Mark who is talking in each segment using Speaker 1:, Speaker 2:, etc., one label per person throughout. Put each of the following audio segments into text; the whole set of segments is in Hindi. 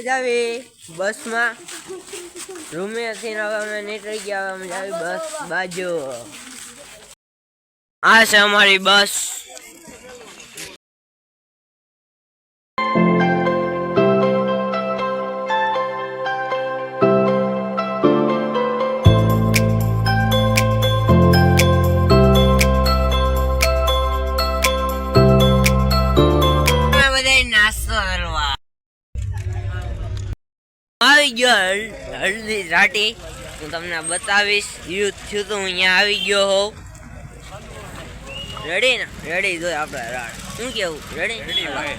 Speaker 1: જાવી બસમાં રૂમેથી અમે નીકળી ગયા. અમે જાવી બસ બાજુ. આ છે અમારી બસ. આવી ગયો હળદી રાટી. હું તમને બતાવીશ. યુદ્ધ થયું તું અહીંયા આવી ગયો હોઉં. રેડી ને? રેડી જોઈએ આપણે રાડ. શું કેવું? રેડી ભાઈ?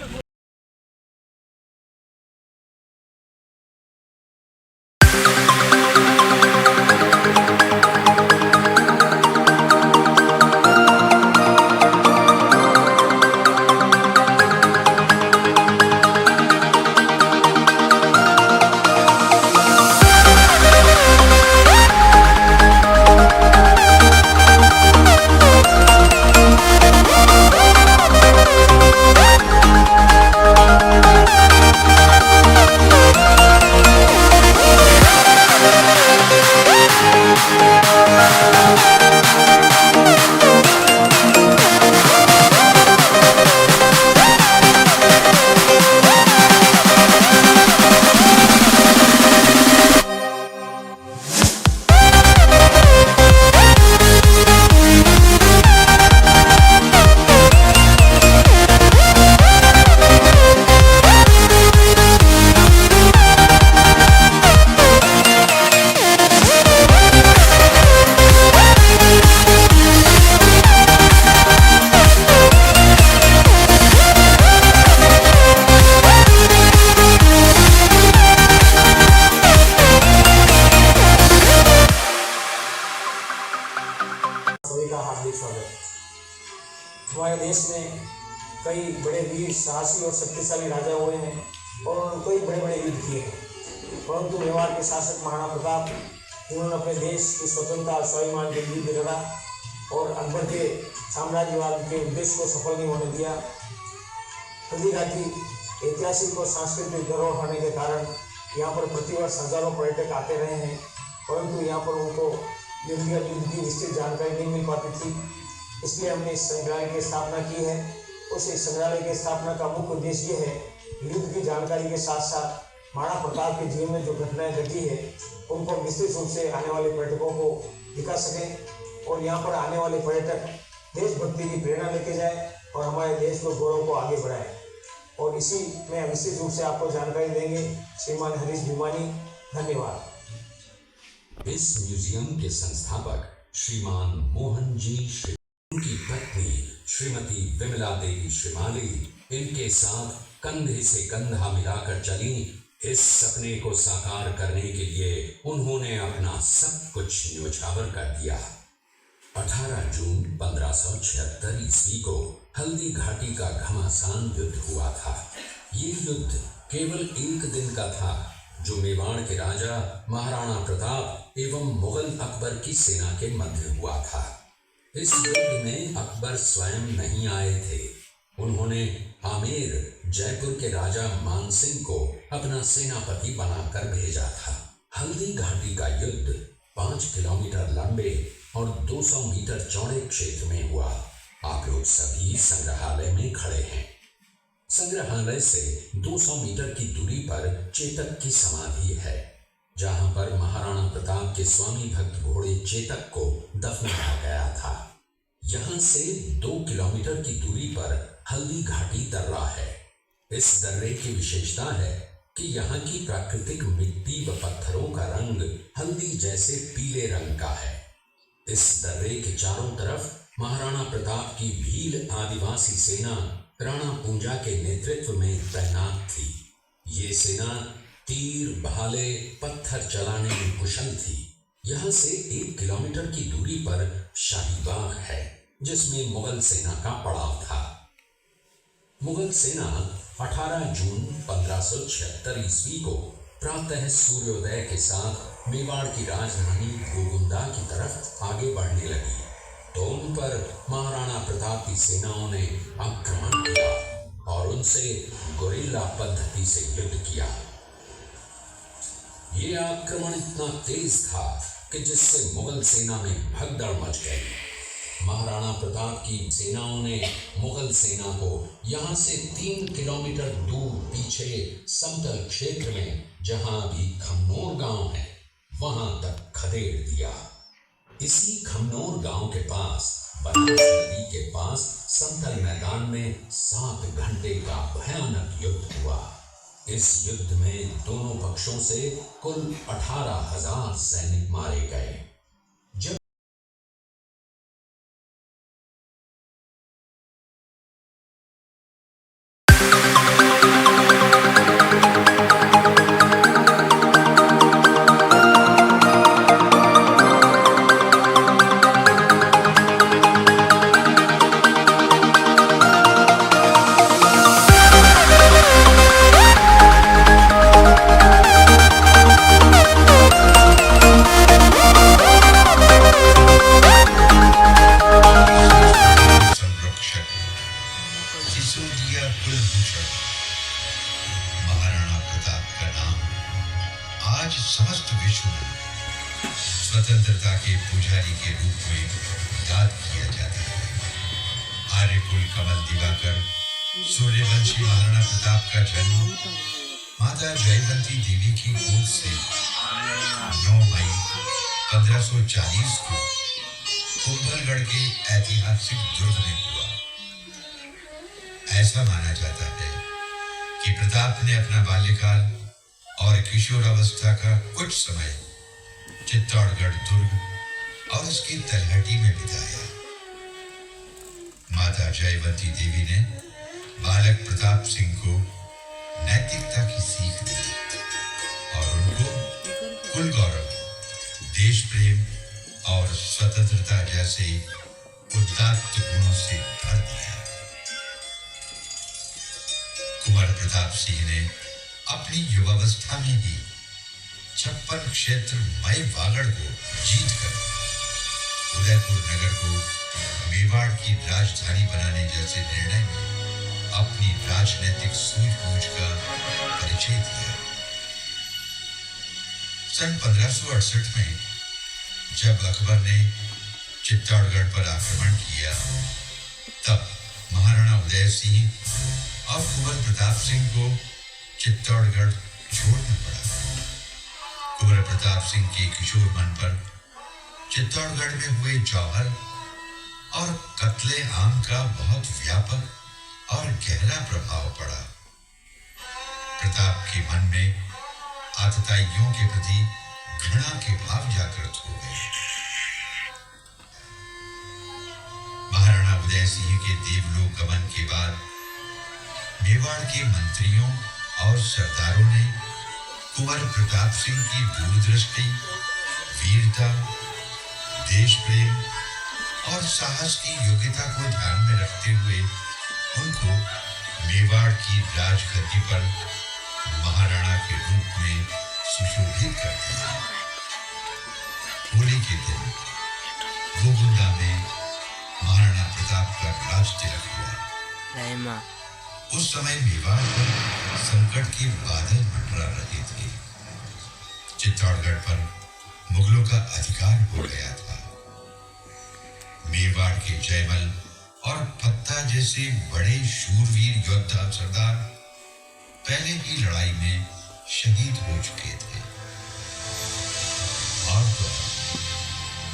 Speaker 2: हार्दिक स्वागत। हमारे देश में कई बड़े वीर साहसी और शक्तिशाली राजा हुए हैं और कई बड़े बड़े युद्ध किए हैं, परंतु मेवाड़ के शासक महाराणा प्रताप जिन्होंने अपने देश की स्वतंत्रता और स्वाभिमान के लिए युद्ध लड़ा और अकबर के साम्राज्यवाद के उद्देश्य को सफल नहीं होने दिया। हल्दी घाटी ऐतिहासिक और सांस्कृतिक धरोहर होने के कारण यहाँ पर प्रतिवर्ष हजारों पर्यटक आते रहे हैं, परंतु यहाँ पर उनको युद्ध की निश्चित जानकारी नहीं मिल पाती थी। इसलिए हमने इस संग्रहालय की स्थापना की है। उस संग्रहालय की स्थापना का मुख्य उद्देश्य ये है युद्ध की जानकारी के साथ साथ महाराणा प्रताप के जीवन में जो घटनाएं घटी है उनको विस्तृत रूप से आने वाले पर्यटकों को दिखा सकें और यहाँ पर आने वाले पर्यटक देशभक्ति की प्रेरणा लेके जाए और हमारे देश को गौरव को आगे बढ़ाए। और इसी में विस्तृत रूप से आपको जानकारी देंगे श्रीमान हरीश भिमानी। धन्यवाद।
Speaker 3: इस म्यूजियम के संस्थापक श्रीमान मोहन जी उनकी पत्नी श्रीमती विमला देवी श्रीमाली इनके साथ कंधे से कंधा मिलाकर चली। इस सपने को साकार करने के लिए उन्होंने अपना सब कुछ न्योछावर कर दिया। 18 जून 1576 ईस्वी को हल्दी घाटी का घमासान युद्ध हुआ था। ये युद्ध केवल एक दिन का था, जो मेवाड़ के राजा महाराणा प्रताप एवं मुगल अकबर की सेना के मध्य हुआ था। इस युद्ध में अकबर स्वयं नहीं आए थे। उन्होंने आमेर जयपुर के राजा मानसिंह को अपना सेनापति बनाकर भेजा था। हल्दी घाटी का युद्ध 5 किलोमीटर लंबे और 200 मीटर चौड़े क्षेत्र में हुआ। आप लोग सभी संग्रहालय में खड़े हैं। संग्रहालय से 200 मीटर की दूरी पर चेतक की समाधि है, जहां पर महाराणा प्रताप के स्वामी भक्त घोड़े चेतक को दफनाया गया था। यहां से 2 किलोमीटर की दूरी पर हल्दी घाटी दर्रा है। इस दर्रे की विशेषता है कि यहाँ की प्राकृतिक मिट्टी व पत्थरों का रंग हल्दी जैसे पीले रंग का है। इस दर्रे के चारों तरफ महाराणा प्रताप की भील आदिवासी सेना राणा पूंजा के नेतृत्व में तैनात थी। ये सेना तीर, भाले, पत्थर चलाने में कुशल थी। यहाँ से 1 किलोमीटर की दूरी पर शाही बाग है, जिसमें मुगल सेना का पड़ाव था। मुगल सेना 18 जून 1576 ईस्वी को प्रातः सूर्योदय के साथ मेवाड़ की राजधानी गोगुंदा की तरफ आगे बढ़ने लगी, तो उन पर महाराणा प्रताप की सेनाओं ने आक्रमण किया और उनसे गोरिल्ला पद्धति से युद्ध किया। ये आक्रमण इतना तेज था कि जिससे मुगल सेना में भगदड़ मच गई। महाराणा प्रताप की सेनाओं ने मुगल सेना को यहाँ से 3 किलोमीटर दूर पीछे समतल क्षेत्र में, जहां अभी खमनोर गांव है, वहां तक खदेड़ दिया। इसी खमनोर गांव के पास बनास नदी के पास समतल मैदान में 7 घंटे का भयानक युद्ध हुआ। इस युद्ध में दोनों पक्षों से कुल 18,000 सैनिक मारे गए। जब
Speaker 4: सिसोदिया कुलभूषण महाराणा प्रताप का नाम आज समस्त विश्व में स्वतंत्रता के पुजारी के रूप में याद किया जाता है। आर्यकुल कमल दिवाकर सूर्यवंशी महाराणा प्रताप का जन्म माता जयवंती देवी की गोद से 9 मई 1540 को कुंभलगढ़ के ऐतिहासिक दुर्ग में हुआ। ऐसा माना जाता है कि प्रताप ने अपना बाल्यकाल और किशोरावस्था का कुछ समय चित्तौड़गढ़ दुर्ग और उसकी तलहटी में बिताया। माता जयवंती देवी ने बालक प्रताप सिंह को नैतिकता की सीख दी और उनको कुल गौरव, देश प्रेम और स्वतंत्रता जैसे उदात्त गुणों से भर दिया। कुंवर प्रताप सिंह ने अपनी युवावस्था में ही 56 क्षेत्र मय वागड़ को जीतकर उदयपुर नगर को मेवाड़ की राजधानी बनाने जैसे निर्णय में अपनी राजनीतिक सूझबूझ का परिचय दिया। सन 1568 में जब अकबर ने चित्तौड़गढ़ पर आक्रमण किया, तब महाराणा उदय सिंह और कुंवर प्रताप सिंह को चित्तौड़गढ़ छोड़ना पड़ा। कुंवर प्रताप सिंह के किशोर मन पर चित्तौड़गढ़ में हुए जौहर और कत्ले आम का बहुत व्यापक और गहरा प्रभाव पड़ा। प्रताप के मन में आतताइयों के प्रति घृणा के भाव जागृत हो गए। महाराणा उदय सिंह के देवलोक गमन के बाद मेवाड़ के मंत्रियों और सरदारों ने कुंवर प्रताप सिंह की दूरदृष्टि, वीरता, देश प्रेम और साहस की योग्यता को ध्यान में रखते हुए उनको मेवाड़ की राजगद्दी पर महाराणा के रूप में सुशोभित कर दिया। होली के दिन गोगुंडा में महाराणा प्रताप का राज तिलक हुआ। उस समय मेवाड़ पर संकट के बादल मंडरा रहे थे। चित्तौड़गढ़ पर मुगलों का अधिकार हो गया था। मेवाड़ के जयमल और पत्ता जैसे बड़े शूरवीर योद्धा सरदार पहले ही लड़ाई में शहीद हो चुके थे। और तो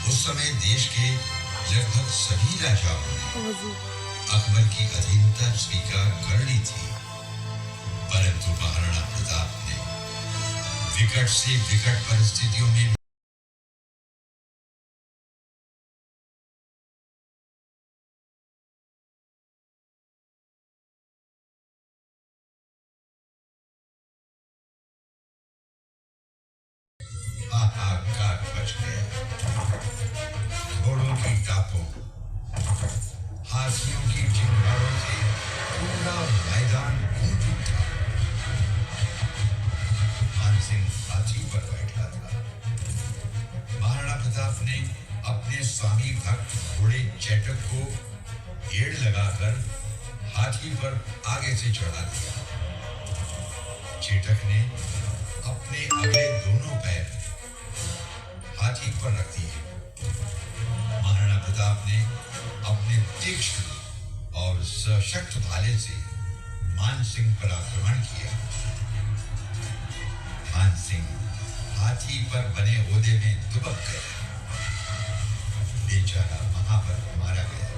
Speaker 4: उस समय देश के लगभग सभी राजाओं ने अकबर की अधीनता स्वीकार कर ली थी, परंतु महाराणा प्रताप ने विकट से विकट परिस्थितियों में हाहाकार मच गया। घोड़ों की टापों, हाथियों की चिंगारों से पूरा मैदान गूंज उठा। मानसिंह हाथी पर बैठा था। महाराणा प्रताप ने अपने स्वामी भक्त घोड़े चेटक को एड़ लगाकर हाथी पर आगे से चढ़ा दिया। चेटक ने अपने अगले दोनों पैर हाथी पर रख दिए। महाराणा प्रताप ने अपने तीक्ष्ण और सशक्त भाले से मान सिंह पर आक्रमण किया। मान सिंह हाथी पर बने ओहदे में दुबक गया। बेचारा वहां पर मारा गया।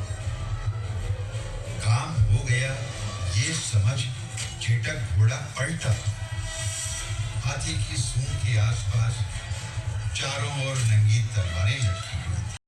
Speaker 4: काम हो गया ये समझ चेटक घोड़ा पलटा। हाथी की सूंड के आसपास चारों ओर नंगी तलवारें लटकी हुई थी।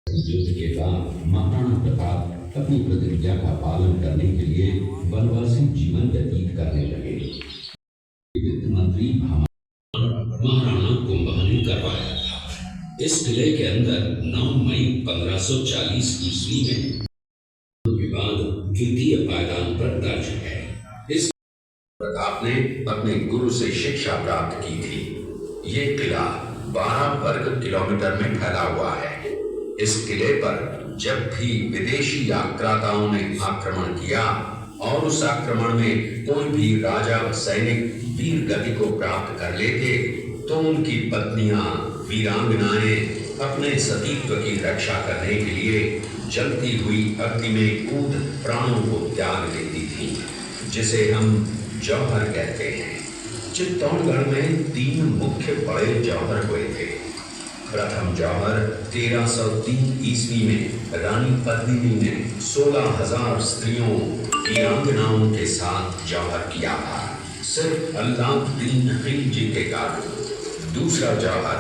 Speaker 3: युद्ध के बाद महाराणा प्रताप अपनी प्रतिज्ञा का पालन करने के लिए वनवासी जीवन व्यतीत करने लगे। वित्त मंत्री महाराणा कुंभा ने करवाया था। इस किले के अंदर 9 मई 1540 ईस्वी में विवाद द्वितीय पायदान पर दर्ज है। इस प्रताप ने अपने गुरु से शिक्षा प्राप्त की थी। ये किला 12 वर्ग किलोमीटर में फैला हुआ है। इस किले पर जब भी विदेशी आक्राताओं ने आक्रमण किया और उस आक्रमण में कोई भी राजा व सैनिक वीर गति को प्राप्त कर लेते तो उनकी पत्नियां वीरांगनाएं अपने सतीत्व की रक्षा करने के लिए जलती हुई अग्नि में कूद प्राणों को त्याग देती थीं, जिसे हम जौहर कहते हैं। चित्तौड़गढ़ में 3 मुख्य बड़े जौहर हुए थे। प्रथम जौहर 1303 ईस्वी में रानी पद्मिनी ने 16,000 स्त्रियों वीरांगनाओं के साथ जौहर किया था, सिर्फ अल्लाउद्दीन खिलजी के कारण। दूसरा जौहर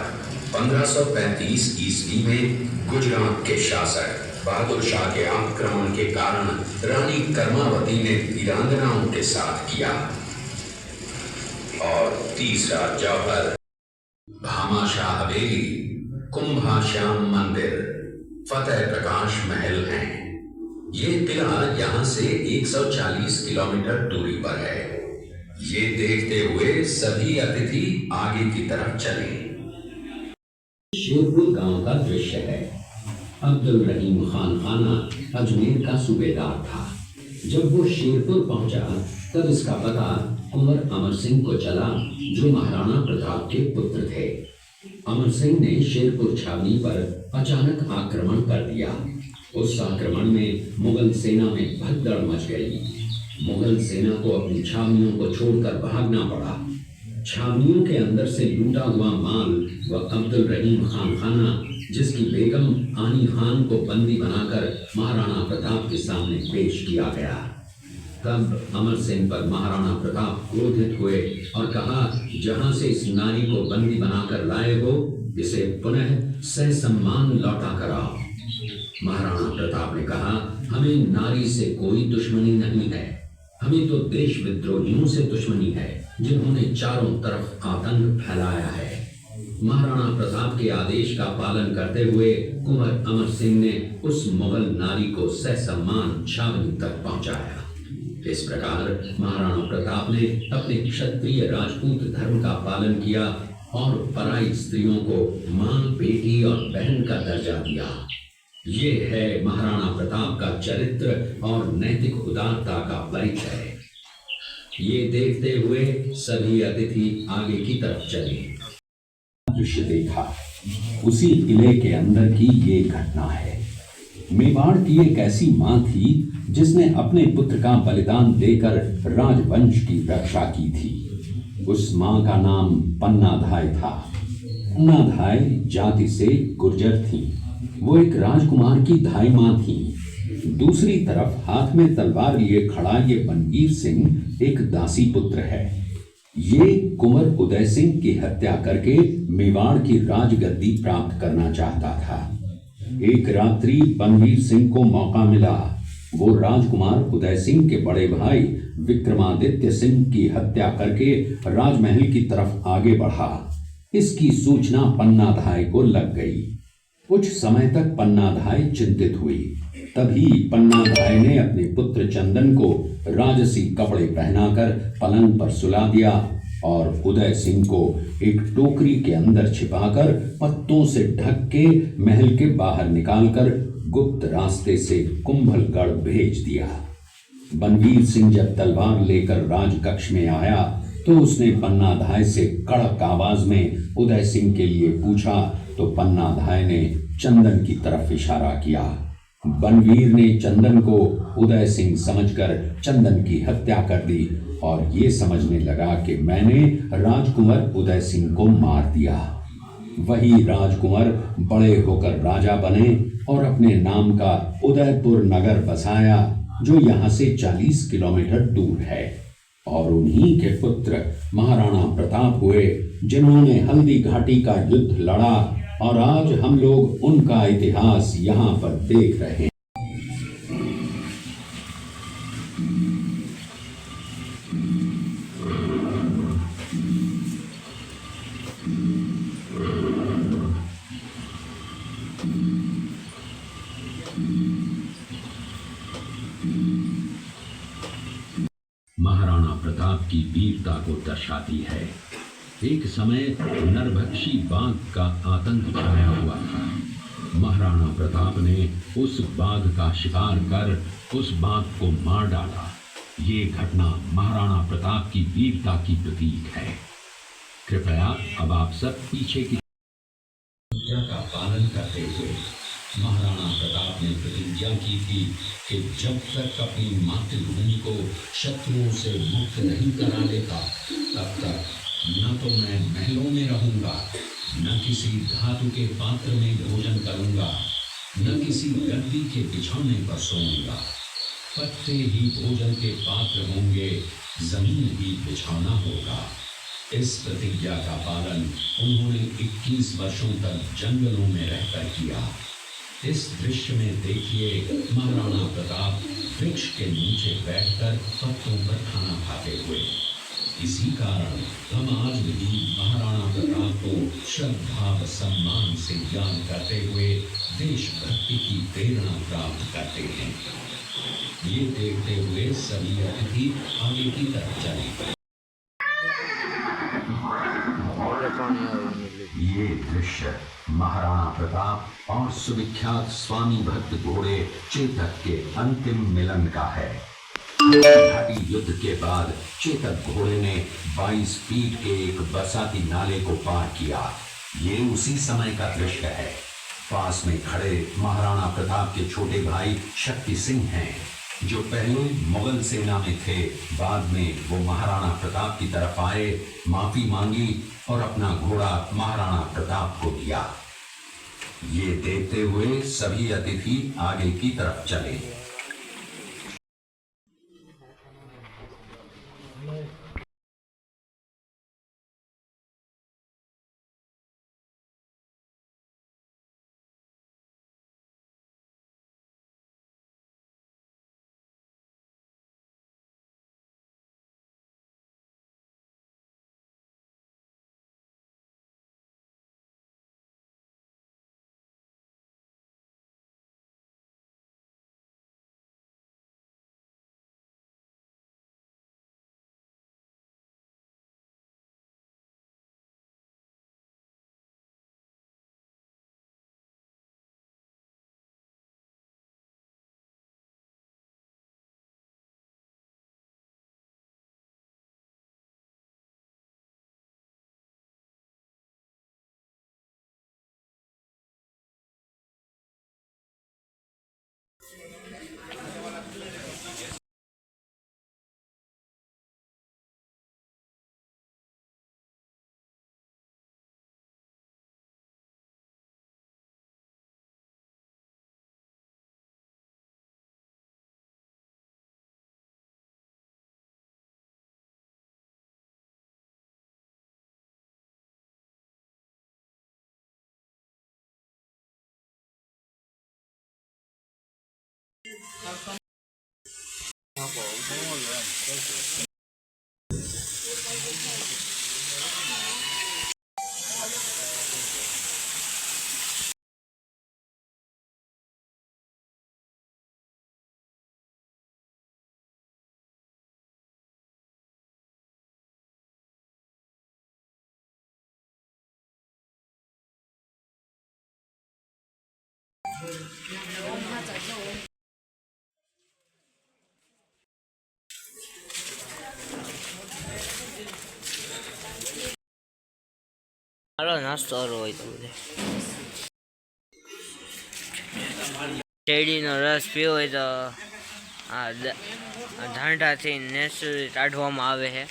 Speaker 3: 1535 ईस्वी में गुजरात के शासक बहादुर शाह के आक्रमण के कारण रानी कर्मावती ने वीरांगनाओं के साथ किया। और तीसरा जौहर भामाशाह हवेली, कुंभा श्याम मंदिर, फतेह प्रकाश महल हैं। ये किला यहाँ से 140 किलोमीटर दूरी पर है। ये देखते हुए सभी अतिथि आगे की तरफ चले। शेरपुर गांव का दृश्य है। अब्दुल रहीम खान खाना अजमेर का सूबेदार था। जब वो शेरपुर पहुंचा तब इसका पता कुंवर अमर सिंह को चला, जो महाराणा प्रताप के पुत्र थे। अमर सिंह ने शेरपुर छावनी पर अचानक आक्रमण कर दिया। उस आक्रमण में मुगल सेना में भगदड़ मच गई। मुगल सेना को अपनी छावनियों को छोड़कर भागना पड़ा। छावनियों के अंदर से लूटा हुआ माल व अब्दुल रहीम खान खाना, जिसकी बेगम आनी खान को बंदी बनाकर महाराणा प्रताप के सामने पेश किया गया। तब अमर सिंह पर महाराणा प्रताप क्रोधित हुए और कहा, जहां से इस नारी को बंदी बनाकर लाए हो, इसे पुनः ससम्मान लौटा कर आओ। महाराणा प्रताप ने कहा, हमें नारी से कोई दुश्मनी नहीं है, हमें तो देश विद्रोहियों से दुश्मनी है, जिन्होंने चारों तरफ आतंक फैलाया है। महाराणा प्रताप के आदेश का पालन करते हुए कुंवर अमर सिंह ने उस मुगल नारी को ससम्मान छावनी तक पहुंचाया। इस प्रकार महाराणा प्रताप ने अपने क्षत्रिय राजपूत धर्म का पालन किया और पराई स्त्रियों को मां, बेटी और बहन का दर्जा दिया। ये है महाराणा प्रताप का चरित्र और नैतिक उदारता का परिचय। ये देखते हुए सभी अतिथि आगे की तरफ चले।
Speaker 5: दृश्य देखा, उसी किले के अंदर की ये घटना है। मेवाड़ की एक ऐसी मां थी जिसने अपने पुत्र का बलिदान देकर राजवंश की रक्षा की थी। उस मां का नाम पन्नाधाय था। पन्नाधाय जाति से गुर्जर थी। वो एक राजकुमार की धाई मां थी। दूसरी तरफ हाथ में तलवार लिए खड़ा ये बनवीर सिंह एक दासी पुत्र है। ये कुंवर उदय सिंह की हत्या करके मेवाड़ की राजगद्दी प्राप्त करना चाहता था। एक रात्रि बनवीर सिंह को मौका मिला। वो राजकुमार उदय सिंह के बड़े भाई विक्रमादित्य सिंह की हत्या करके राजमहल की तरफ आगे बढ़ा। इसकी सूचना पन्नाधाय को लग गई। कुछ समय तक पन्नाधाय चिंतित हुई। तभी पन्नाधाय ने अपने पुत्र चंदन को राजसी कपड़े पहनाकर पलंग पर सुला दिया और उदय सिंह को एक टोकरी के अंदर छिपाकर पत्तों से ढक के महल के बाहर निकालकर गुप्त रास्ते से कुंभलगढ़ भेज दिया। बनवीर सिंह जब तलवार लेकर राजकक्ष में आया तो उसने पन्नाधाय से कड़क आवाज में उदय सिंह के लिए पूछा तो पन्नाधाय ने चंदन की तरफ इशारा किया। बनवीर ने चंदन को उदय सिंह समझकर चंदन की हत्या कर दी और ये समझने लगा कि मैंने राजकुंवर उदय सिंह को मार दिया। वही राजकुंवर बड़े होकर राजा बने और अपने नाम का उदयपुर नगर बसाया जो यहाँ से 40 किलोमीटर दूर है। और उन्हीं के पुत्र महाराणा प्रताप हुए जिन्होंने हल्दी घाटी का युद्ध लड़ा और आज हम लोग उनका इतिहास यहाँ पर देख रहे हैं। महाराणा प्रताप की वीरता को दर्शाती है। एक समय नरभक्षी बाघ का आतंक छाया हुआ था। महाराणा प्रताप ने उस बाघ का शिकार कर उस बाघ को मार डाला। ये घटना महाराणा प्रताप की वीरता की प्रतीक है। कृपया अब आप सब पीछे की प्रतिज्ञा का पालन करते हुए महाराणा प्रताप ने प्रतिज्ञा की थी कि जब तक अपनी मातृभूमि को शत्रुओं से मुक्त नहीं करा लेता तब तक न तो मैं महलों में रहूंगा, न किसी धातु के पात्र में भोजन करूंगा, न किसी गद्दी के बिछौने पर सोऊंगा। पत्ते ही भोजन के पात्र होंगे, जमीन ही बिछौना होगा। इस प्रतिज्ञा का पालन उन्होंने 21 वर्षों तक जंगलों में रहकर किया। इस दृश्य में देखिए महाराणा प्रताप वृक्ष के नीचे बैठकर पत्तों पर खाना खाते हुए। इसी कारण हम आज भी महाराणा प्रताप को श्रद्धा व सम्मान से याद करते हुए देशभक्ति की प्रेरणा प्राप्त करते हैं। ये देखते हुए सभी अतिथि आगे की तरफ चले। ये दृश्य महाराणा प्रताप और सुविख्यात स्वामी भक्त घोड़े चेतक के अंतिम मिलन का है। घाटी युद्ध के बाद चेतक घोड़े ने 22 फीट के एक बरसाती नाले को पार किया। ये उसी समय का दृश्य है। पास में खड़े महाराणा प्रताप के छोटे भाई शक्ति सिंह हैं, जो पहले मुगल सेना में थे। बाद में वो महाराणा प्रताप की तरफ आए, माफी मांगी और अपना घोड़ा महाराणा प्रताप को दिया। ये देखते हुए सभी अतिथि आगे की तरफ चले।
Speaker 1: હાલો નાસ્તો કરવો હોય તો બધે શેરડીનો રસ પીવો હોય તો આ ધાંટાથી નેસુરી કાઢવામાં આવે છે.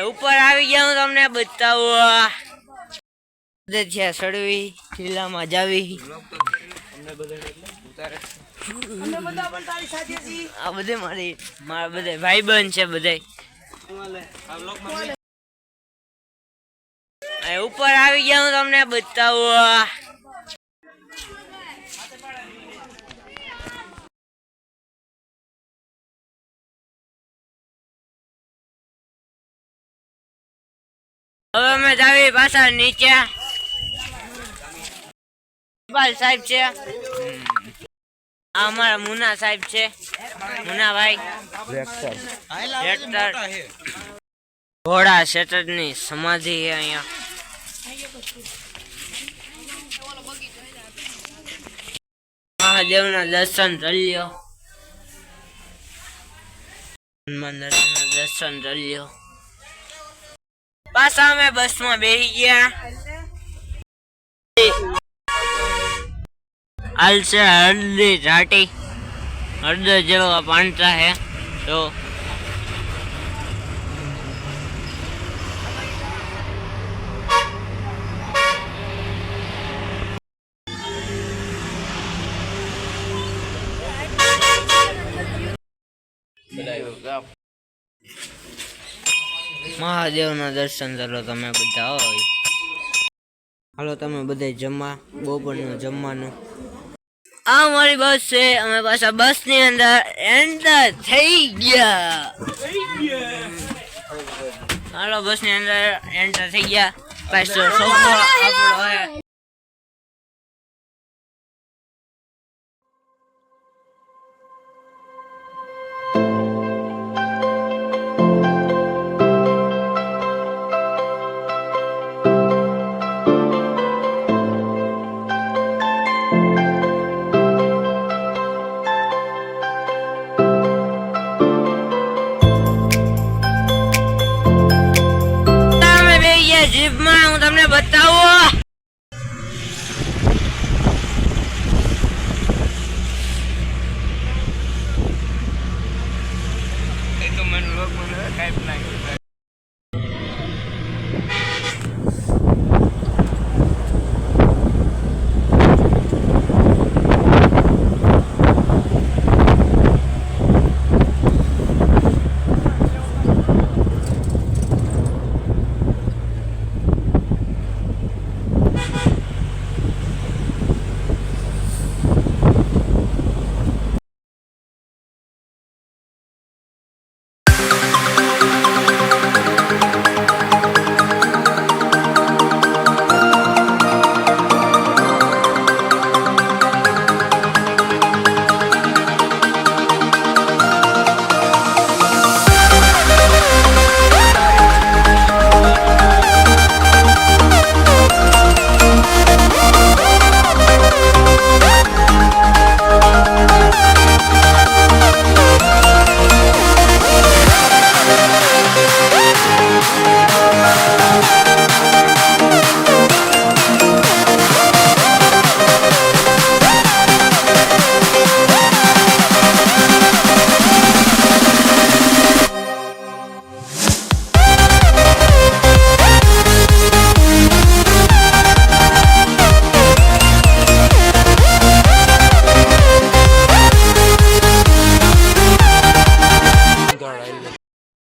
Speaker 1: ઉપર આવી ગયા હું તમને બતાવું છે સડવી જિલ્લામાં જાવી આ બધે મારા બધે ભાઈબંધ છે બધે ઉપર આવી ગયા હું તમને બતાવું હવે અમે જાવી પાછા નીચે સાહેબ છે આ અમારા મુના સાહેબ છે મુનાભાઈ ઘોડા શેતરની સમાધિ છે અહીંયા મહાદેવના દર્શન કરી લ્યો હનુમાન દાદાના દર્શન કરી લ્યો પાછા અમે બસમાં બેસી ગયા હાલ છે હળદી ઘાટી હળદર જેવા પાંચા હે તો મહાદેવના દર્શન કરો તમે બધા હોય હાલો તમે બધા જમવા બપોરનું જમવાનું આ મારી બસ છે અમે પાછા બસ ની અંદર એન્ટર થઈ ગયા હાલો બસ ની અંદર એન્ટર થઈ ગયા પાછો સોફો આપણો હે જીપમાં હું તમને બતાવું એ તો મને લોક મને કાઈ લાગે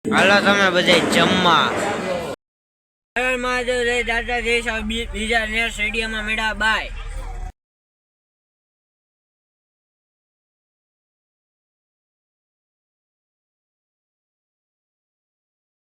Speaker 1: હાલો તમે બધા જમવા મહાદેવ દાદા જય બીજા નેર સ્ટેડિયમમાં મેળા બાય